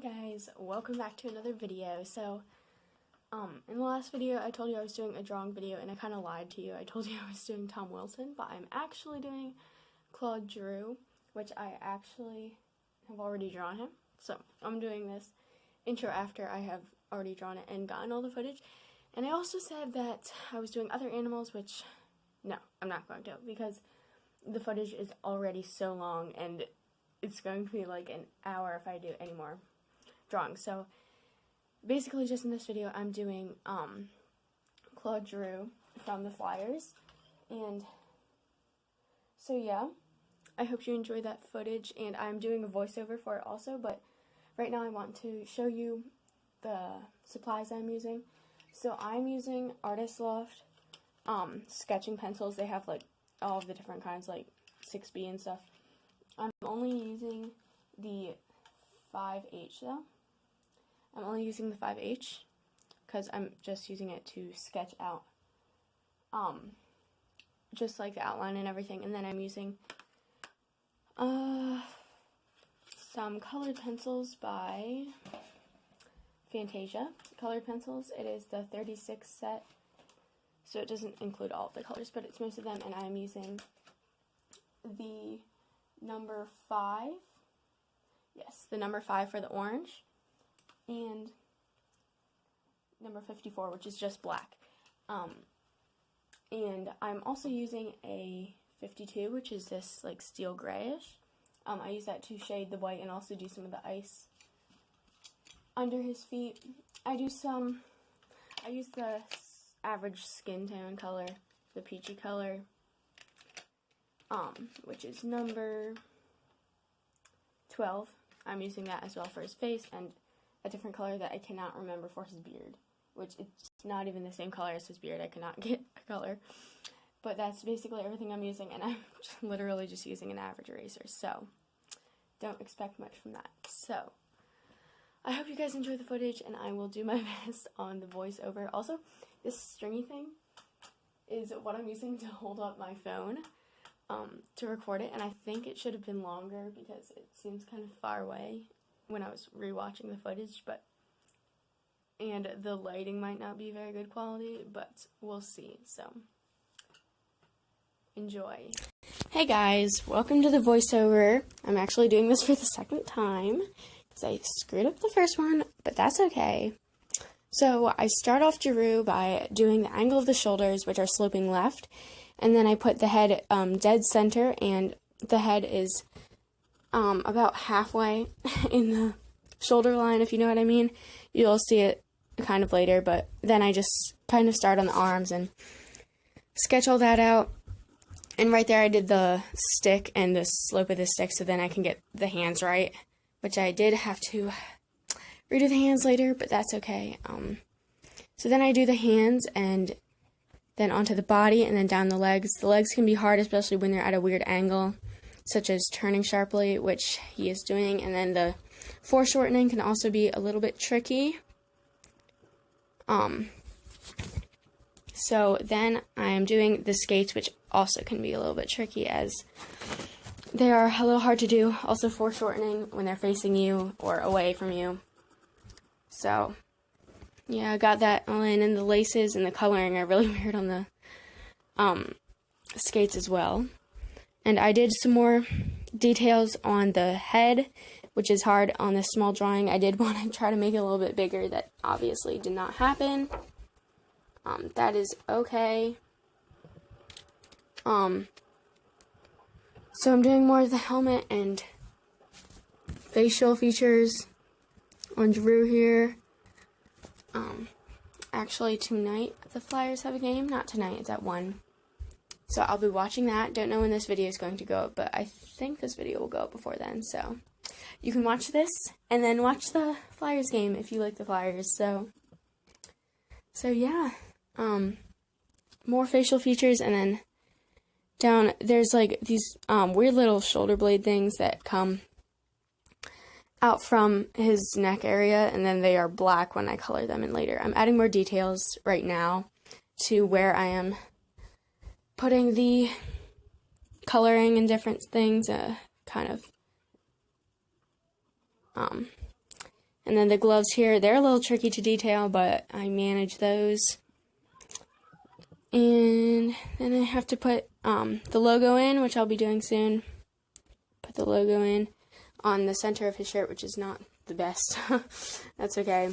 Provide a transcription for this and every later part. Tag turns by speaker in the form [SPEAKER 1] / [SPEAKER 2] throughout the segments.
[SPEAKER 1] Hey guys, welcome back to another video. So, in the last video I told you I was doing a drawing video and I kind of lied to you. I told you I was doing Tom Wilson, but I'm actually doing Claude Giroux, which I actually have already drawn him. So, I'm doing this intro after I have already drawn it and gotten all the footage. And I also said that I was doing other animals, which, no, I'm not going to, because the footage is already so long and it's going to be like an hour if I do any more drawing. So basically just in this video I'm doing Claude Giroux from the Flyers, and so yeah, I hope you enjoy that footage, and I'm doing a voiceover for it also, but right now I want to show you the supplies I'm using. So I'm using Artist Loft sketching pencils. They have like all of the different kinds, like 6B and stuff. I'm only using the 5H though. I'm only using the 5H because I'm just using it to sketch out just like the outline and everything. And then I'm using some colored pencils by Fantasia colored pencils. It is the 36 set, so it doesn't include all of the colors, but it's most of them. And I'm using the number 5, yes, the number 5 for the orange, and number 54, which is just black. And I'm also using a 52, which is this like steel grayish. I use that to shade the white and also do some of the ice under his feet. I use the average skin tone color, the peachy color, which is number 12. I'm using that as well for his face, and a different color that I cannot remember for his beard, which it's not even the same color as his beard. I cannot get a color. But that's basically everything I'm using, and I'm literally just using an average eraser, so don't expect much from that. So I hope you guys enjoy the footage, and I will do my best on the voiceover. Also, this stringy thing is what I'm using to hold up my phone to record it, and I think it should have been longer because it seems kind of far away when I was rewatching the footage, and the lighting might not be very good quality, but we'll see. So enjoy. Hey guys, welcome to the voiceover. I'm actually doing this for the second time because I screwed up the first one, but that's okay. So I start off Giroux by doing the angle of the shoulders, which are sloping left, and then I put the head dead center, and the head is about halfway in the shoulder line, if you know what I mean. You'll see it kind of later, but then I just kind of start on the arms and sketch all that out. And right there I did the stick and the slope of the stick so then I can get the hands right, which I did have to redo the hands later, but that's okay. So then I do the hands and then onto the body and then down the legs. The legs can be hard, especially when they're at a weird angle, such as turning sharply, which he is doing, and then the foreshortening can also be a little bit tricky. So then I'm doing the skates, which also can be a little bit tricky as they are a little hard to do. Also foreshortening when they're facing you or away from you. So yeah, I got that all in, and the laces and the coloring are really weird on the skates as well. And I did some more details on the head, which is hard on this small drawing. I did want to try to make it a little bit bigger. That obviously did not happen. That is okay. So I'm doing more of the helmet and facial features on Giroux here. Actually tonight the Flyers have a game. Not tonight, it's at 1. So I'll be watching that. Don't know when this video is going to go up, but I think this video will go up before then. So you can watch this and then watch the Flyers game if you like the Flyers. So yeah, more facial features, and then down there's like these weird little shoulder blade things that come out from his neck area, and then they are black when I color them in later. I'm adding more details right now to where I am putting the coloring and different things, kind of And then the gloves here, they're a little tricky to detail, but I manage those. And then I have to put the logo in, which I'll be doing soon. Put the logo in on the center of his shirt, which is not the best. That's okay.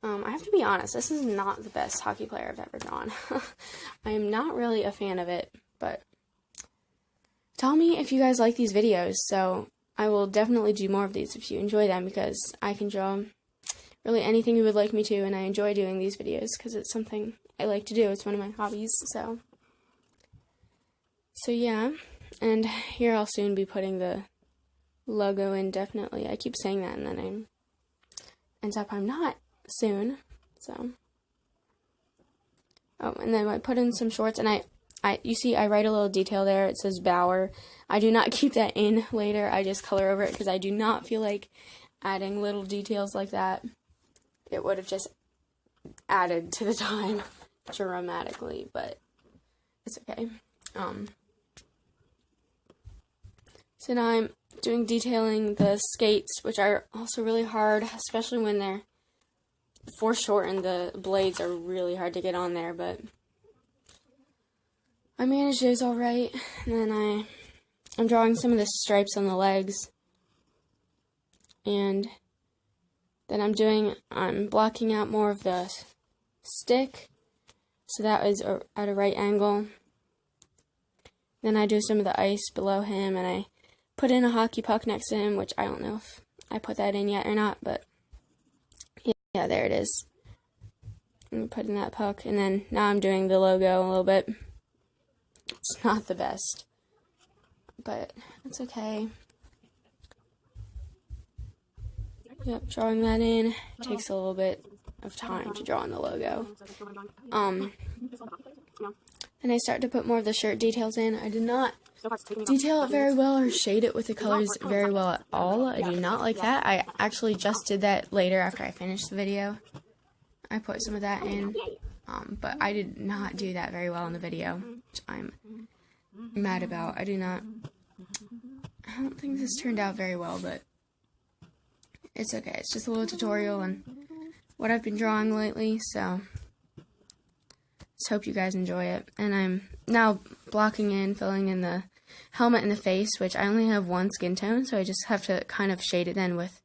[SPEAKER 1] I have to be honest, this is not the best hockey player I've ever drawn. I am not really a fan of it, but tell me if you guys like these videos, so I will definitely do more of these if you enjoy them, because I can draw really anything you would like me to, and I enjoy doing these videos because it's something I like to do. It's one of my hobbies, so yeah. And here I'll soon be putting the logo in, definitely. I keep saying that, and then ends up I'm not soon, so. Oh, and then I put in some shorts, and you see I write a little detail there. It says Bauer. I do not keep that in later. I just color over it because I do not feel like adding little details like that. It would have just added to the time dramatically, but it's okay. So now I'm detailing the skates, which are also really hard, especially when they're foreshortened. The blades are really hard to get on there, but I managed those all right. And then I'm drawing some of the stripes on the legs, and then I'm blocking out more of the stick, so that is at a right angle. Then I do some of the ice below him, and I put in a hockey puck next to him, which I don't know if I put that in yet or not, but yeah, there it is. I'm putting that puck, and then now I'm doing the logo a little bit. It's not the best, but it's okay. Yep, drawing that in takes a little bit of time to draw in the logo. And I start to put more of the shirt details in. I did not detail it very well or shade it with the colors very well at all. I do not like that. I actually just did that later after I finished the video. I put some of that in, but I did not do that very well in the video, which I'm mad about. I don't think this turned out very well, but it's okay. It's just a little tutorial on what I've been drawing lately, so just hope you guys enjoy it. And I'm now blocking in, filling in the helmet and the face, which I only have one skin tone, so I just have to kind of shade it in with,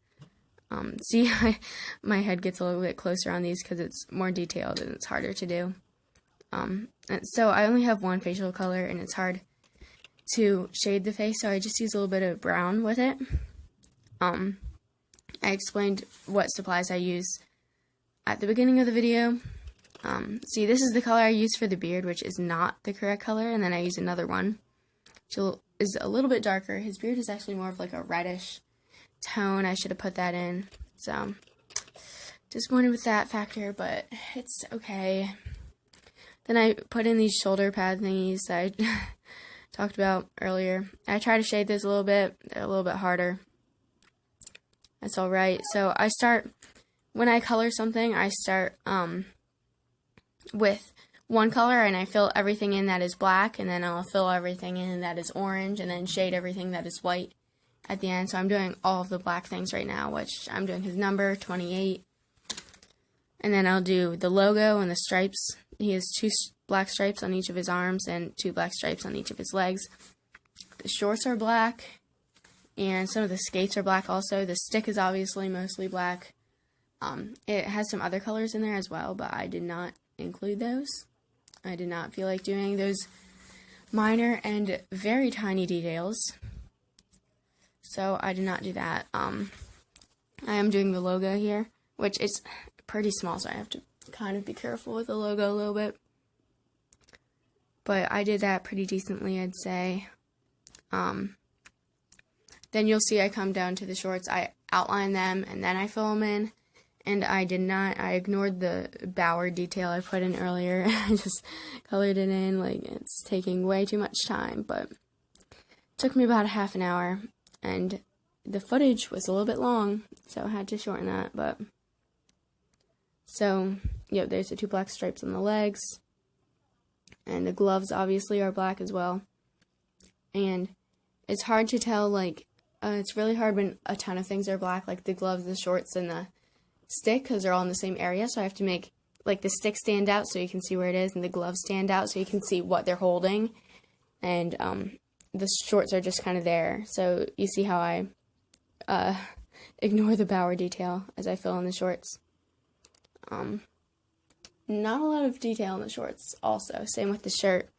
[SPEAKER 1] see, my head gets a little bit closer on these because it's more detailed and it's harder to do. And so I only have one facial color, and it's hard to shade the face, so I just use a little bit of brown with it. I explained what supplies I use at the beginning of the video. See, this is the color I use for the beard, which is not the correct color, and then I use another one, which is a little bit darker. His beard is actually more of like a reddish tone. I should have put that in, so disappointed with that factor, but it's okay. Then I put in these shoulder pad thingies that I talked about earlier. I try to shade this a little bit. They're a little bit harder. That's alright. So I start, when I color something, I start with one color, and I fill everything in that is black, and then I'll fill everything in that is orange, and then shade everything that is white at the end. So I'm doing all of the black things right now, which I'm doing his number, 28. And then I'll do the logo and the stripes. He has 2 black stripes on each of his arms and 2 black stripes on each of his legs. The shorts are black, and some of the skates are black also. The stick is obviously mostly black. It has some other colors in there as well, but I did not include those. I did not feel like doing those minor and very tiny details, so I did not do that. I am doing the logo here, which is pretty small, so I have to kind of be careful with the logo a little bit, but I did that pretty decently, I'd say. Then you'll see I come down to the shorts, I outline them, and then I fill them in. And I ignored the Bauer detail I put in earlier. I just colored it in, like, it's taking way too much time, but it took me about a half an hour, and the footage was a little bit long, so I had to shorten that, but, so, yeah, there's the 2 black stripes on the legs, and the gloves obviously are black as well, and it's hard to tell, like, it's really hard when a ton of things are black, like the gloves, the shorts, and the stick, because they're all in the same area. So I have to make like the stick stand out so you can see where it is, and the gloves stand out so you can see what they're holding, and the shorts are just kind of there. So you see how I ignore the bower detail as I fill in the shorts. Not a lot of detail in the shorts also. Same with the shirt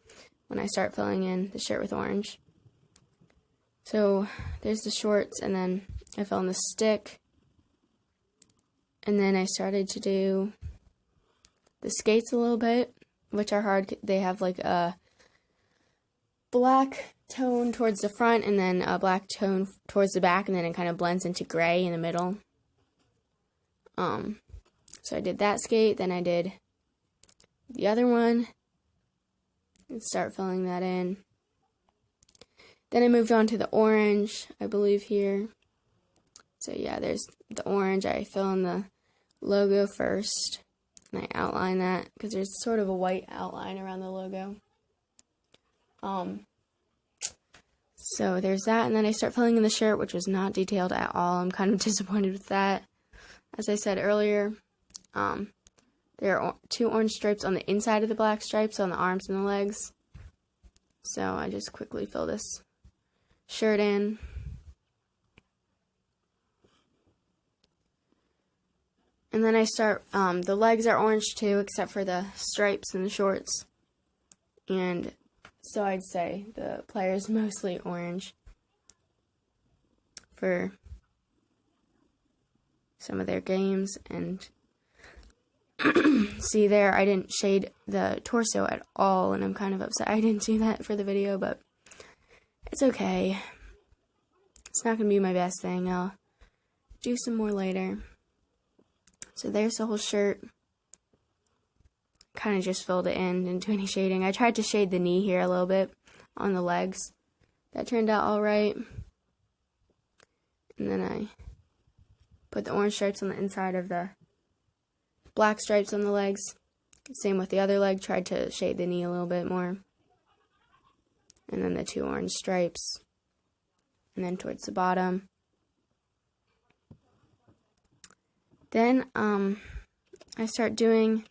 [SPEAKER 1] when I start filling in the shirt with orange. So there's the shorts, and then I fill in the stick. And then I started to do the skates a little bit, which are hard. They have like a black tone towards the front and then a black tone towards the back, and then it kind of blends into gray in the middle. So I did that skate, then I did the other one and start filling that in. Then I moved on to the orange, I believe here. So yeah, there's the orange. I fill in the logo first, and I outline that because there's sort of a white outline around the logo. So there's that, and then I start filling in the shirt, which was not detailed at all. I'm kind of disappointed with that. As I said earlier, there are 2 orange stripes on the inside of the black stripes on the arms and the legs. So I just quickly fill this shirt in. And then I start, the legs are orange too, except for the stripes and the shorts. And so I'd say the player's mostly orange for some of their games. And see there, I didn't shade the torso at all, and I'm kind of upset I didn't do that for the video, but it's okay. It's not going to be my best thing. I'll do some more later. So there's the whole shirt. Kind of just filled it in, didn't do any shading. I tried to shade the knee here a little bit on the legs. That turned out alright. And then I put the orange stripes on the inside of the black stripes on the legs. Same with the other leg, tried to shade the knee a little bit more. And then the 2 orange stripes. And then towards the bottom. Then I start doing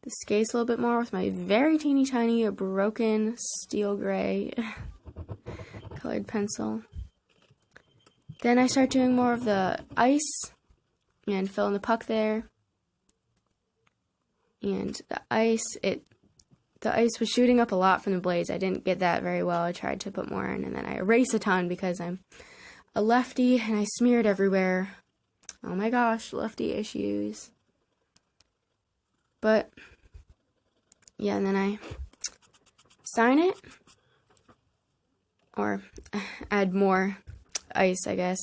[SPEAKER 1] the skates a little bit more with my very teeny tiny broken steel gray colored pencil. Then I start doing more of the ice and fill in the puck there. And the ice was shooting up a lot from the blades. I didn't get that very well. I tried to put more in, and then I erase a ton because I'm a lefty and I smeared everywhere. Oh my gosh, lefty issues. But yeah, and then I sign it, or add more ice, I guess.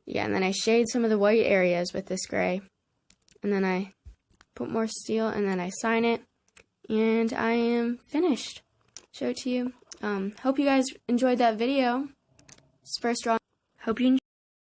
[SPEAKER 1] Yeah, and then I shade some of the white areas with this gray, and then I put more steel, and then I sign it, and I am finished. Show it to you. Hope you guys enjoyed that video. It's first drawing. Hope you enjoyed.